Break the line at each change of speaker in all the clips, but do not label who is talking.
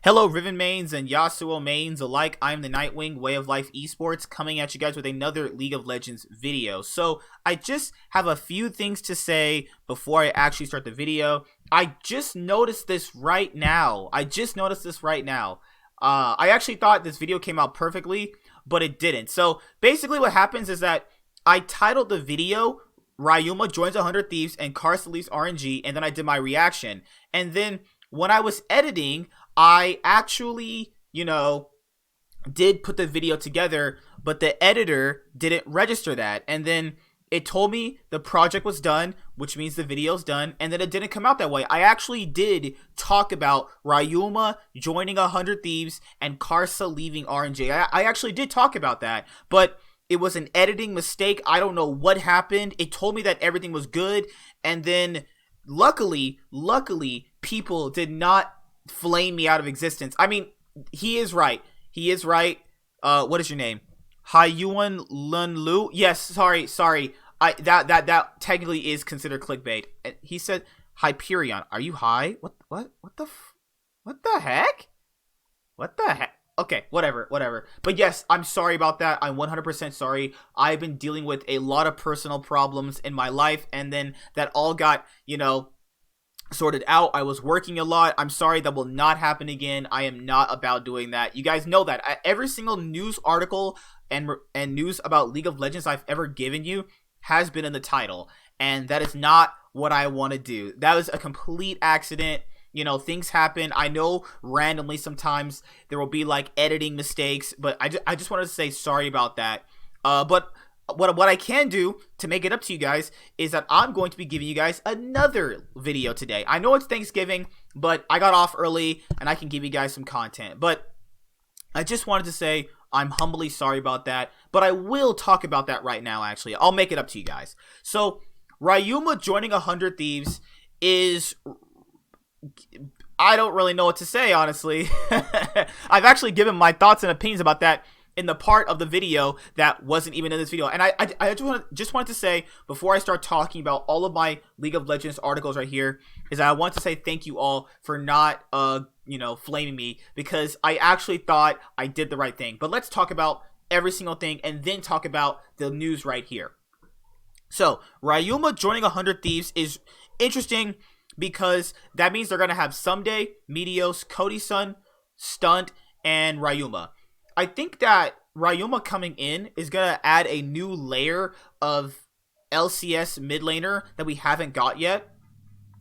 Hello, Riven mains and Yasuo mains alike. I'm the Nightwing Way of Life Esports coming at you guys with another League of Legends video. So I just have a few things to say before I actually start the video. I just noticed this right now. I actually thought this video came out perfectly, but it didn't. So basically what happens is that I titled the video Ryuma joins 100 Thieves and Karsa leaves RNG, and then I did my reaction. And then when I was editing, I actually, did put the video together, but the editor didn't register that. And then it told me the project was done, which means the video's done, and then it didn't come out that way. I actually did talk about Ryuma joining 100 Thieves and Karsa leaving RNG. I actually did talk about that, but it was an editing mistake. I don't know what happened. It told me that everything was good, and then luckily, people did not flame me out of existence. I mean, he is right. What is your name? Hyuan Lun Lu? Yes, sorry. That technically is considered clickbait. He said, Hyperion, are you high? What the heck? Okay, whatever. But yes, I'm sorry about that. I'm 100% sorry. I've been dealing with a lot of personal problems in my life, and then that all got, sorted out. I was working a lot. I'm sorry. That will not happen again. I am not about doing that. You guys know that. Every single news article and news about League of Legends I've ever given you has been in the title, and that is not what I want to do. That was a complete accident. Things happen. I know randomly sometimes there will be like editing mistakes, but I just wanted to say sorry about that. But what I can do to make it up to you guys is that I'm going to be giving you guys another video today. I know it's Thanksgiving, but I got off early and I can give you guys some content. But I just wanted to say I'm humbly sorry about that, but I will talk about that right now, actually. I'll make it up to you guys. So, Ryuma joining 100 Thieves is... I don't really know what to say, honestly. I've actually given my thoughts and opinions about that in the part of the video that wasn't even in this video. And I just wanted to say, before I start talking about all of my League of Legends articles right here, is that I want to say thank you all for not, flaming me, because I actually thought I did the right thing. But let's talk about every single thing and then talk about the news right here. So, Ryuma joining 100 Thieves is interesting because that means they're going to have Someday, Meteos, Cody Sun, Stunt, and Ryuma. I think that Ryuma coming in is going to add a new layer of LCS mid laner that we haven't got yet.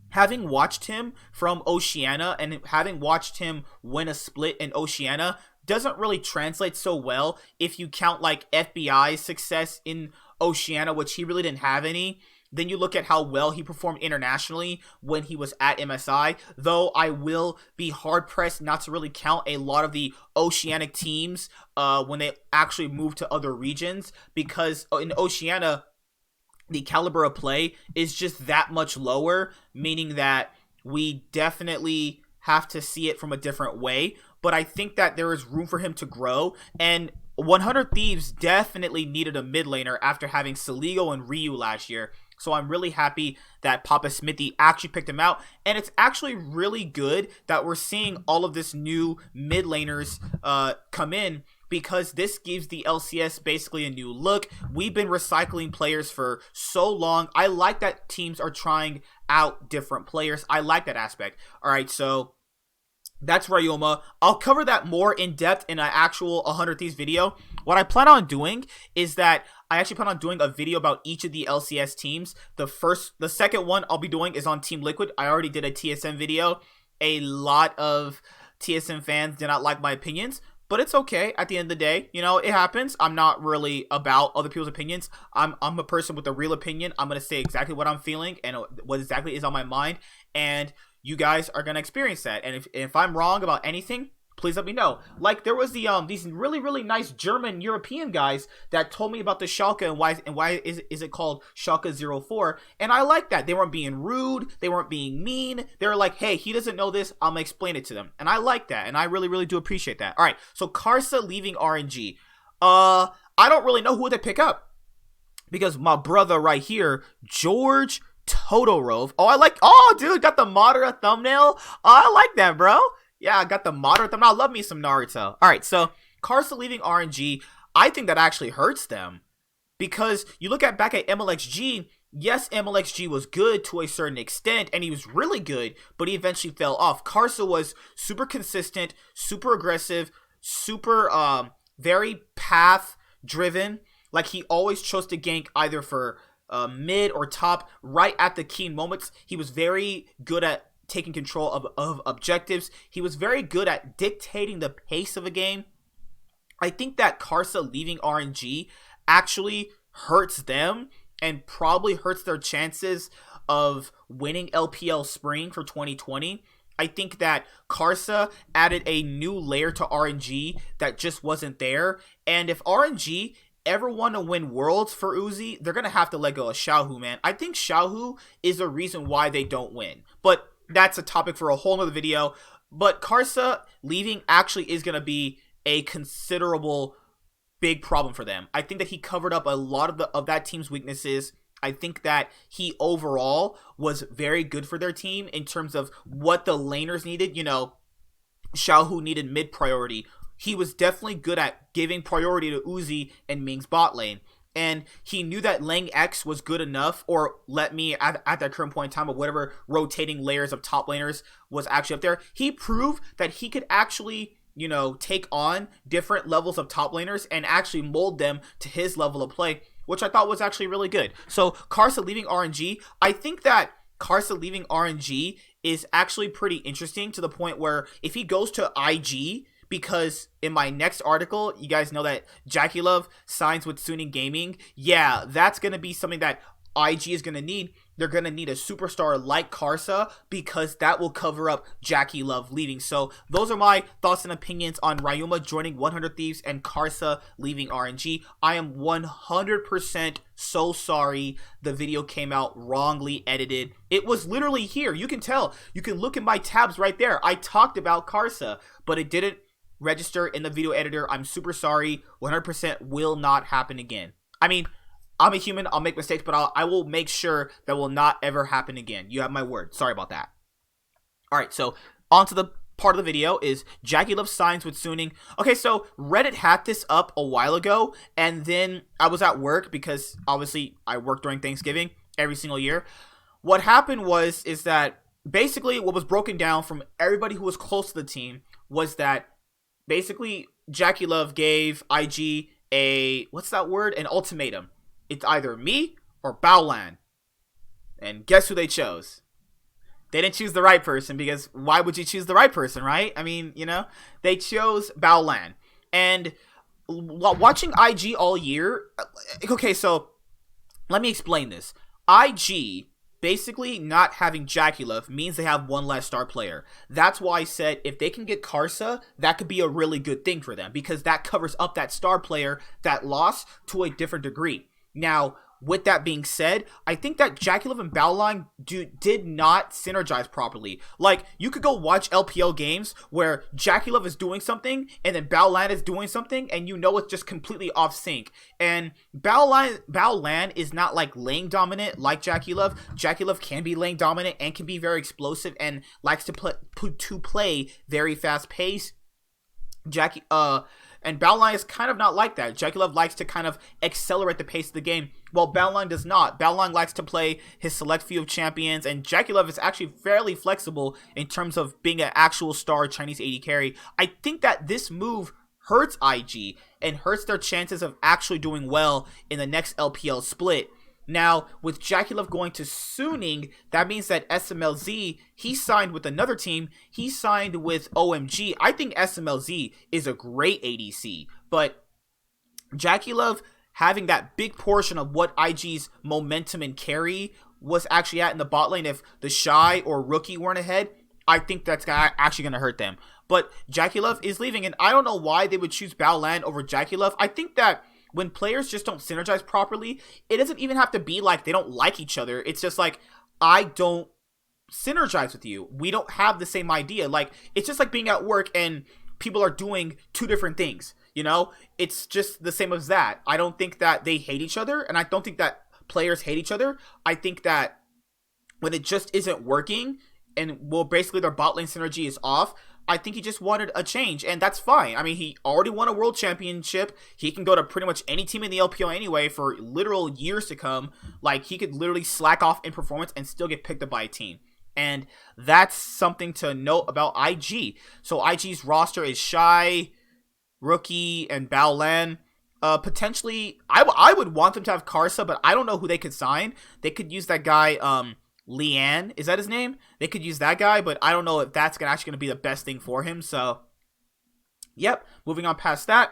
Having watched him from Oceania and having watched him win a split in Oceania doesn't really translate so well if you count like FBI's success in Oceania, which he really didn't have any. Then you look at how well he performed internationally when he was at MSI, though I will be hard-pressed not to really count a lot of the Oceanic teams when they actually move to other regions, because in Oceania, the caliber of play is just that much lower, meaning that we definitely have to see it from a different way. But I think that there is room for him to grow, and 100 Thieves definitely needed a mid laner after having Saligo and Ryu last year. So I'm really happy that Papa Smithy actually picked him out. And it's actually really good that we're seeing all of this new mid laners come in, because this gives the LCS basically a new look. We've been recycling players for so long. I like that teams are trying out different players. I like that aspect. All right, so that's Ryuma. I'll cover that more in depth in an actual 100 Thieves video. What I plan on doing is that I actually plan on doing a video about each of the LCS teams. The second one I'll be doing is on Team Liquid. I already did a TSM video. A lot of TSM fans did not like my opinions, but it's okay. At the end of the day, it happens. I'm not really about other people's opinions. I'm a person with a real opinion. I'm going to say exactly what I'm feeling and what exactly is on my mind, and you guys are going to experience that. And if I'm wrong about anything, please let me know. Like, there was these really nice German European guys that told me about the Schalke and why is it called Schalke 04, and I like that. They weren't being rude, they weren't being mean. They were like, hey, he doesn't know this, I'm gonna explain it to them. And I like that, and I really do appreciate that. All right, so Karsa leaving RNG. I don't really know who they pick up, because my brother right here, George Todorov. Oh, dude, got the Madara thumbnail. Oh, I like that, bro. Yeah, I got the moderate thumbnail. I love me some Naruto. All right, so Karsa leaving RNG, I think that actually hurts them. Because you look at back at MLXG, yes, MLXG was good to a certain extent, and he was really good, but he eventually fell off. Karsa was super consistent, super aggressive, super very path driven. Like, he always chose to gank either for mid or top right at the key moments. He was very good at taking control of objectives. He was very good at dictating the pace of a game. I think that Karsa leaving RNG actually hurts them and probably hurts their chances of winning LPL Spring for 2020. I think that Karsa added a new layer to RNG that just wasn't there. And if RNG ever want to win Worlds for Uzi, they're going to have to let go of Xiaohu, man. I think Xiaohu is the reason why they don't win. But that's a topic for a whole nother video. But Karsa leaving actually is going to be a considerable big problem for them. I think that he covered up a lot of that team's weaknesses. I think that he overall was very good for their team in terms of what the laners needed. You know, Xiaohu needed mid priority. He was definitely good at giving priority to Uzi and Ming's bot lane. And he knew that Lang X was good enough, or let me, at that current point in time, of whatever rotating layers of top laners was actually up there. He proved that he could actually, you know, take on different levels of top laners and actually mold them to his level of play, which I thought was actually really good. So Karsa leaving RNG, I think that Karsa leaving RNG is actually pretty interesting to the point where if he goes to IG, because in my next article, you guys know that Jackeylove signs with Suning Gaming. Yeah, that's going to be something that IG is going to need. They're going to need a superstar like Karsa because that will cover up Jackeylove leaving. So those are my thoughts and opinions on Ryuma joining 100 Thieves and Karsa leaving RNG. I am 100% so sorry the video came out wrongly edited. It was literally here. You can tell. You can look at my tabs right there. I talked about Karsa, but it didn't register in the video editor. I'm super sorry. 100% will not happen again. I mean, I'm a human. I'll make mistakes, but I will make sure that will not ever happen again. You have my word. Sorry about that. All right, so on to the part of the video is Jackeylove signs with Suning. Okay, so Reddit had this up a while ago, and then I was at work because obviously I work during Thanksgiving every single year. What happened is that basically what was broken down from everybody who was close to the team was that basically Jackeylove gave IG an ultimatum. It's either me or Baolan. And guess who they chose? They didn't choose the right person, because why would you choose the right person, right? I mean, you know, they chose Baolan. And watching IG all year, okay, so let me explain this. IG basically not having Jackeylove means they have one less star player. That's why I said if they can get Karsa, that could be a really good thing for them, because that covers up that star player that lost to a different degree. Now, with that being said, I think that Jackeylove and Baolan did not synergize properly. Like, you could go watch LPL games where Jackeylove is doing something and then Baolan is doing something, and you know it's just completely off sync. And Baolan is not like lane dominant like Jackeylove. Jackeylove can be lane dominant and can be very explosive and likes to play very fast pace. And Baolan is kind of not like that. Jackeylove likes to kind of accelerate the pace of the game, while Baolan does not. Baolan likes to play his select few of champions, and Jackeylove is actually fairly flexible in terms of being an actual star Chinese AD carry. I think that this move hurts IG and hurts their chances of actually doing well in the next LPL split. Now, with Jackeylove going to Suning, that means that SMLZ, he signed with another team. He signed with OMG. I think SMLZ is a great ADC, but Jackeylove having that big portion of what IG's momentum and carry was actually at in the bot lane, if the Shy or Rookie weren't ahead, I think that's actually going to hurt them. But Jackeylove is leaving, and I don't know why they would choose Baolan over Jackeylove. I think that when players just don't synergize properly, it doesn't even have to be like they don't like each other. It's just like, I don't synergize with you. We don't have the same idea. Like, it's just like being at work and people are doing two different things, you know? It's just the same as that. I don't think that they hate each other, and I don't think that players hate each other. I think that when it just isn't working, and well, basically their bot lane synergy is off, I think he just wanted a change, and that's fine. I mean, he already won a world championship. He can go to pretty much any team in the LPL anyway for literal years to come. Like, he could literally slack off in performance and still get picked up by a team. And that's something to note about IG. So IG's roster is Shy, Rookie, and Baolan. Potentially, I would want them to have Karsa, but I don't know who they could sign. They could use that guy, Lian, is that his name? They could use that guy, but I don't know if that's actually going to be the best thing for him. So, yep, moving on past that.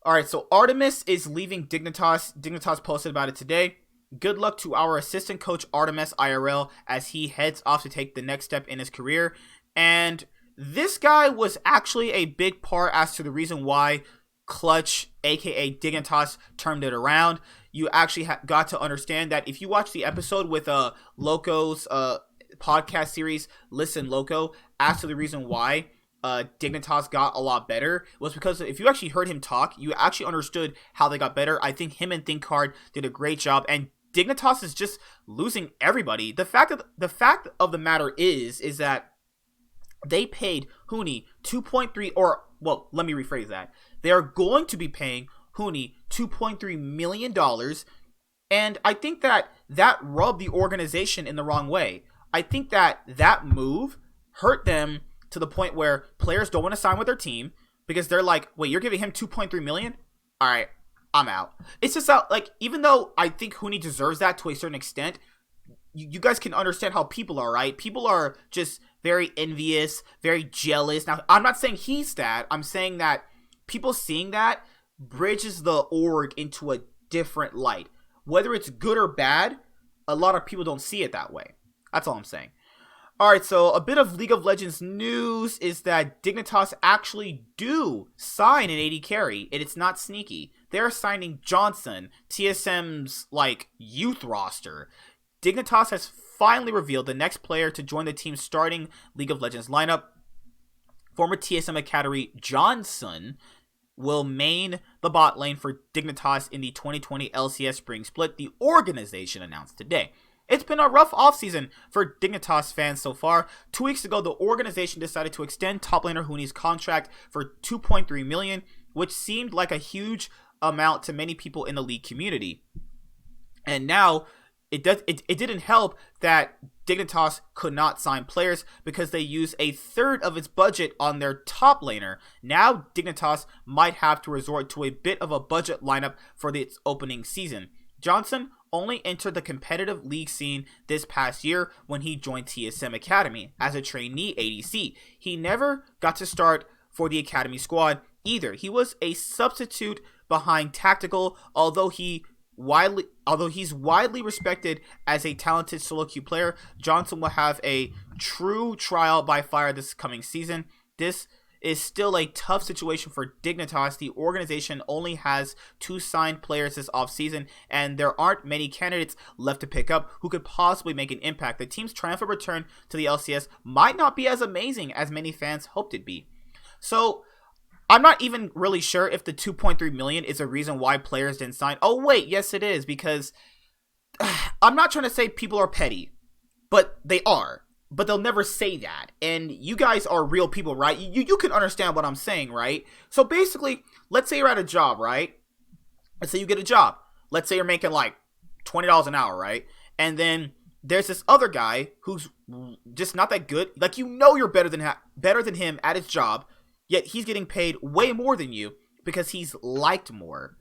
All right, so Artemis is leaving Dignitas. Dignitas posted about it today. Good luck to our assistant coach, Artemis IRL, as he heads off to take the next step in his career. And this guy was actually a big part as to the reason why Clutch, aka Dignitas, turned it around. You actually got to understand that if you watch the episode with Loco's podcast series, Listen Loco, as to the reason why Dignitas got a lot better was because if you actually heard him talk, you actually understood how they got better. I think him and ThinkHard did a great job, and Dignitas is just losing everybody. The fact of the matter is that they paid Huni 2.3, or well, let me rephrase that. They are going to be paying Huni $2.3 million, and I think that rubbed the organization in the wrong way. I think that move hurt them to the point where players don't want to sign with their team because they're like, wait, you're giving him $2.3 million? All right, I'm out. It's just out, like, even though I think Huni deserves that to a certain extent, you guys can understand how people are, right? People are just very envious, very jealous. Now, I'm not saying he's that. I'm saying that people seeing that bridges the org into a different light. Whether it's good or bad, a lot of people don't see it that way. That's all I'm saying. Alright, so a bit of League of Legends news is that Dignitas actually do sign an AD carry, and it's not sneaky. They're signing Johnson, TSM's, like, youth roster. Dignitas has finally revealed the next player to join the team's starting League of Legends lineup. Former TSM Academy Johnson will main the bot lane for Dignitas in the 2020 LCS Spring Split, the organization announced today. It's been a rough offseason for Dignitas fans so far. 2 weeks ago, the organization decided to extend top laner Huni's contract for $2.3 million, which seemed like a huge amount to many people in the league community. And now, it didn't help that Dignitas could not sign players because they used a third of its budget on their top laner. Now, Dignitas might have to resort to a bit of a budget lineup for its opening season. Johnson only entered the competitive league scene this past year when he joined TSM Academy as a trainee ADC. He never got to start for the Academy squad either. He was a substitute behind Tactical, although he's widely respected as a talented solo queue player. Johnson will have a true trial by fire this coming season. This is still a tough situation for Dignitas. The organization only has 2 signed players this offseason, and there aren't many candidates left to pick up who could possibly make an impact. The team's triumphant return to the LCS might not be as amazing as many fans hoped it'd be. So, I'm not even really sure if the $2.3 million is a reason why players didn't sign. Oh, wait, yes it is, because I'm not trying to say people are petty, but they are. But they'll never say that. And you guys are real people, right? You can understand what I'm saying, right? So basically, let's say you're at a job, right? Let's say you get a job. Let's say you're making like $20 an hour, right? And then there's this other guy who's just not that good. Like, you know you're better than him at his job, yet he's getting paid way more than you because he's liked more.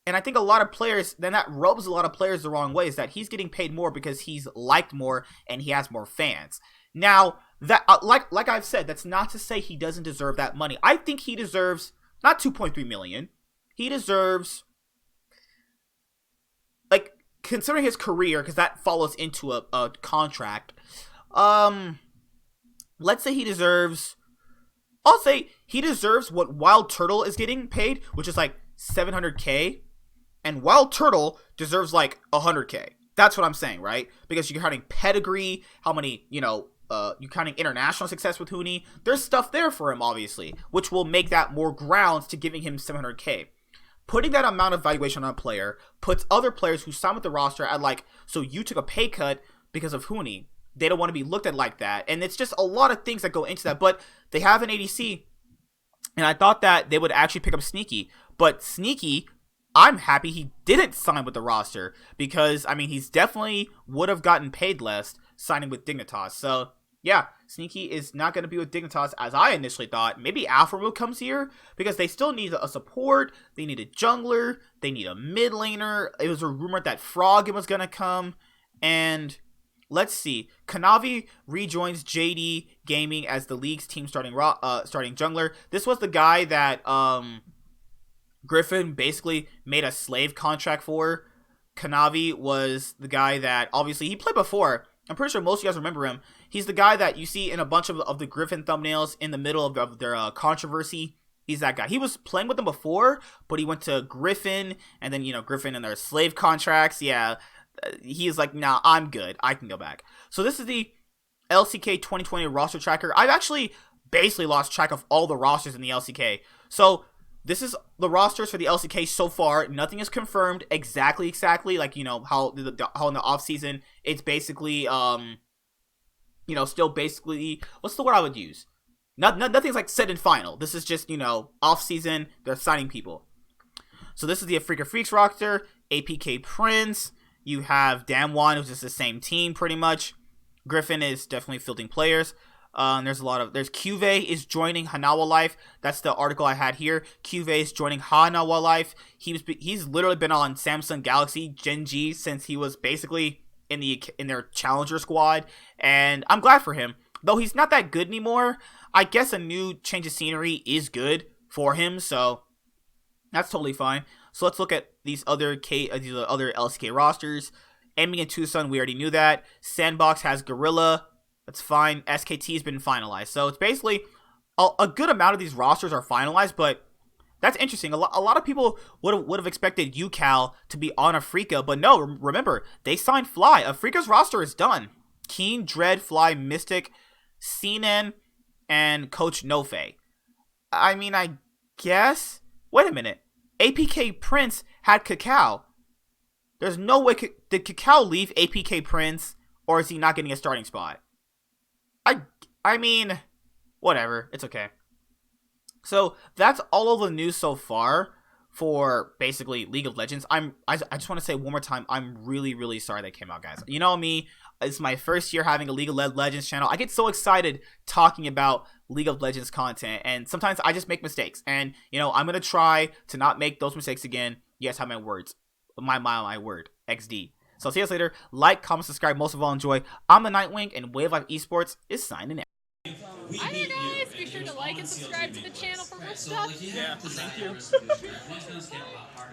And I think a lot of players, then that rubs a lot of players the wrong way, is that he's getting paid more because he's liked more and he has more fans. Now, that like I've said, that's not to say he doesn't deserve that money. I think he deserves not $2.3 million. He deserves, like, considering his career, because that follows into a contract. Let's say he deserves, I'll say he deserves what Wild Turtle is getting paid, which is like $700K. And Wild Turtle deserves like $100K. That's what I'm saying, right? Because you're counting pedigree, how many, you're counting international success with Huni. There's stuff there for him, obviously, which will make that more grounds to giving him $700K. Putting that amount of valuation on a player puts other players who sign with the roster at like, so you took a pay cut because of Huni. they don't want to be looked at like that. And it's just a lot of things that go into that. But they have an ADC, and I thought that they would actually pick up Sneaky. But Sneaky, I'm happy he didn't sign with the roster, because, I mean, he's definitely would have gotten paid less signing with Dignitas. So, yeah, Sneaky is not going to be with Dignitas as I initially thought. Maybe Alpha Move comes here, because they still need a support, they need a jungler, they need a mid laner. It was a rumor that Frog was going to come, and let's see. Kanavi rejoins JD Gaming as the league's team starting jungler. This was the guy that Griffin basically made a slave contract for. Kanavi was the guy that, obviously, he played before. I'm pretty sure most of you guys remember him. He's the guy that you see in a bunch of the Griffin thumbnails in the middle of their controversy. He's that guy. He was playing with them before, but he went to Griffin, and then, Griffin and their slave contracts. Yeah, he's like, nah, I'm good. I can go back. So this is the LCK 2020 roster tracker. I've actually basically lost track of all the rosters in the LCK. So this is the rosters for the LCK so far. Nothing is confirmed exactly. Like, how in the off season it's basically still basically, what's the word I would use? Nothing's like set in final. This is just, off season. They're signing people. So this is the Afrika Freaks roster. APK Prince. You have Damwon, who's just the same team pretty much. Griffin is definitely fielding players. There's QV is joining Hanawa Life. That's the article I had here. QV is joining Hanawa Life. He's literally been on Samsung Galaxy Gen G since he was basically in their challenger squad, and I'm glad for him. Though he's not that good anymore, I guess a new change of scenery is good for him, so that's totally fine. So let's look at these other LCK rosters. Aiming and Tucson, we already knew that. Sandbox has Gorilla. That's fine. SKT has been finalized. So it's basically a good amount of these rosters are finalized, but that's interesting. A lot of people would have expected UCal to be on Afrika, but no, remember, they signed Fly. Afrika's roster is done. Keen, Dread, Fly, Mystic, Sinan, and Coach Nofe. I mean, I guess. Wait a minute. APK Prince had Cacao. There's no way. Did Cacao leave APK Prince, or is he not getting a starting spot? I mean, whatever. It's okay. So that's all of the news so far for basically League of Legends. I just want to say one more time, I'm really, really sorry that came out, guys. You know me, it's my first year having a League of Legends channel. I get so excited talking about League of Legends content, and sometimes I just make mistakes. And, I'm going to try to not make those mistakes again. Yes, I have my words. My word. XD. So see you guys later. Like, comment, subscribe. Most of all, enjoy. I'm the Nightwing, and Wave Life Esports is signing out.
Hi there, guys. Be sure to like and subscribe to the channel for more stuff.
Yeah, thank you.